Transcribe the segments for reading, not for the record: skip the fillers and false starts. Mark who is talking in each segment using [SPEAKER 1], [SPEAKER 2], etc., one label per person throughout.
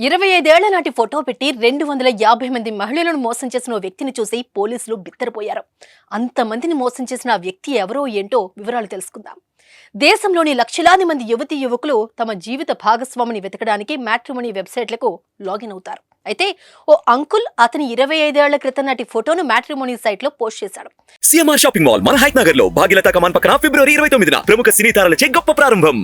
[SPEAKER 1] 25 ఏళ్ల నాటి ఫోటో పెట్టి 250 మంది మహిళలను మోసం చేసిన ఓ వ్యక్తిని చూసి పోలీసులు బిత్తరపోయారు. అంతమందిని మోసం చేసిన ఆ వ్యక్తి ఎవరో ఏంటో వివరాలు తెలుసుకుందాం. దేశంలోని లక్షలాది మంది యువతీ యువకులు తమ జీవిత భాగస్వామిని వెతకడానికి మ్యాట్రిమోనీ వెబ్సైట్లకు లాగిన్ అవుతారు. అయితే ఓ అంకుల్ అతని 25 ఏళ్ల క్రితం నాటి ఫోటోను మ్యాట్రిమోనీ సైట్ లో పోస్ట్ చేశాడు.
[SPEAKER 2] సిఎంఆర్ షాపింగ్ మాల్ మన హైట్ నగర్ లో భాగ్యలతా కమాన్ పక్కన ఫిబ్రవరి 29న ప్రముఖ సినీ తారలచే గొప్ప ప్రారంభం.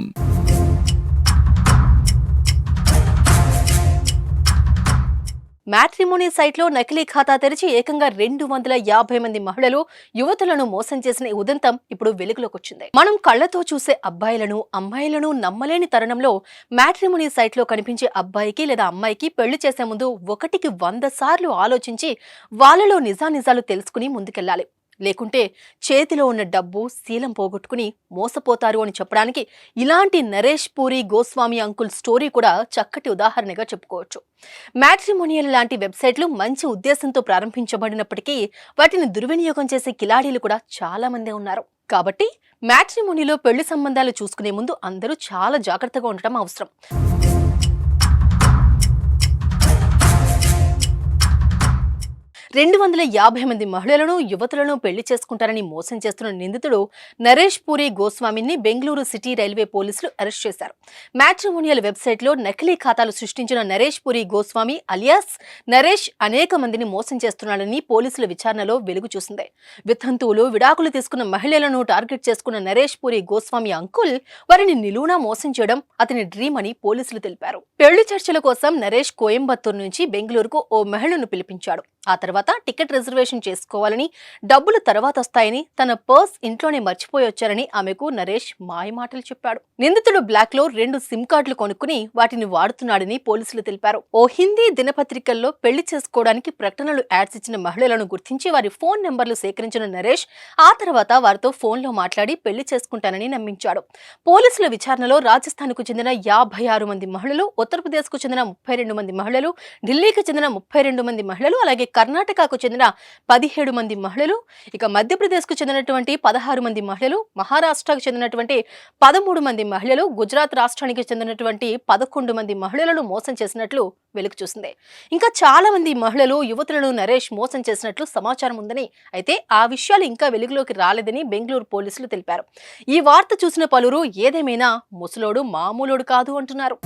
[SPEAKER 1] మ్యాట్రిమోనీ సైట్లో నకిలీ ఖాతా తెరిచి ఏకంగా 250 మంది మహిళలు యువతులను మోసం చేసిన ఈ ఉదంతం ఇప్పుడు వెలుగులోకి వచ్చింది. మనం కళ్లతో చూసే అబ్బాయిలను అమ్మాయిలను నమ్మలేని తరుణంలో మ్యాట్రిమోనీ సైట్లో కనిపించే అబ్బాయికి లేదా అమ్మాయికి పెళ్లి చేసే ముందు 1కి 100 సార్లు ఆలోచించి వాళ్ళలో నిజానిజాలు తెలుసుకుని ముందుకెళ్లాలి. లేకుంటే చేతిలో ఉన్న డబ్బు శీలం పోగొట్టుకుని మోసపోతారు అని చెప్పడానికి ఇలాంటి నరేష్ పూరి గోస్వామి అంకుల్ స్టోరీ కూడా చక్కటి ఉదాహరణగా చెప్పుకోవచ్చు. మ్యాట్రిమోనియల్ లాంటి వెబ్సైట్లు మంచి ఉద్దేశంతో ప్రారంభించబడినప్పటికీ వాటిని దుర్వినియోగం చేసే కిలాడీలు కూడా చాలా మందే ఉన్నారు. కాబట్టి మ్యాట్రిమోనీలో పెళ్లి సంబంధాలు చూసుకునే ముందు అందరూ చాలా జాగ్రత్తగా ఉండటం అవసరం. 250 మంది మహిళలను యువతులను పెళ్లి చేసుకుంటారని మోసం చేస్తున్న నిందితుడు నరేష్ పూరి గోస్వామిని బెంగళూరు సిటీ రైల్వే పోలీసులు అరెస్ట్ చేశారు. మ్యాట్రిమోనియల్ వెబ్సైట్ లో నకిలీ ఖాతాలు సృష్టించిన నరేష్ పూరి గోస్వామి అలియాస్ నరేష్ అనేక మందిని మోసం చేస్తున్నాడని పోలీసుల విచారణలో వెలుగు చూసింది. వితంతువులు విడాకులు తీసుకున్న మహిళలను టార్గెట్ చేసుకున్న నరేష్ పూరి గోస్వామి అంకుల్ వారిని నిలువునా మోసం చేయడం అతని డ్రీమ్ అని పోలీసులు తెలిపారు. పెళ్లి చర్చల కోసం నరేష్ కోయంబత్తూరు నుంచి బెంగళూరుకు ఓ మహిళను పిలిపించాడు. ఆ తర్వాత టికెట్ రిజర్వేషన్ చేసుకోవాలని, డబ్బులు తర్వాత వస్తాయని, తన పర్స్ ఇంట్లోనే మర్చిపోయి వచ్చారని ఆమెకు నరేష్ మాయమాటలు చెప్పాడు. నిందితుడు బ్లాక్ లో 2 సిమ్ కార్డులు కొనుక్కుని వాటిని వాడుతున్నాడని పోలీసులు తెలిపారు. ఓ హిందీ దినపత్రికల్లో పెళ్లి చేసుకోవడానికి ప్రకటనలు యాడ్స్ ఇచ్చిన మహిళలను గుర్తించి వారి ఫోన్ నెంబర్లు సేకరించిన నరేష్ ఆ తర్వాత వారితో ఫోన్లో మాట్లాడి పెళ్లి చేసుకుంటానని నమ్మించాడు. పోలీసుల విచారణలో రాజస్థాన్ కు చెందిన 56 మంది మహిళలు, ఉత్తరప్రదేశ్ కు చెందిన 32 మంది మహిళలు, ఢిల్లీకి చెందిన 32 మంది మహిళలు, అలాగే కర్ణాటకకు చెందిన 17 మంది మహిళలు, ఇక మధ్యప్రదేశ్ కు చెందినటువంటి 16 మంది మహిళలు, మహారాష్ట్రకు చెందినటువంటి 13 మంది మహిళలు, గుజరాత్ రాష్ట్రానికి చెందినటువంటి 11 మంది మహిళలను మోసం చేసినట్లు వెలుగు చూసింది. ఇంకా చాలా మంది మహిళలు యువతులను నరేష్ మోసం చేసినట్లు సమాచారం ఉందని, అయితే ఆ విషయాలు ఇంకా వెలుగులోకి రాలేదని బెంగళూరు పోలీసులు తెలిపారు. ఈ వార్త చూసిన పలువురు ఏదేమైనా ముసలోడు మామూలోడు కాదు అంటున్నారు.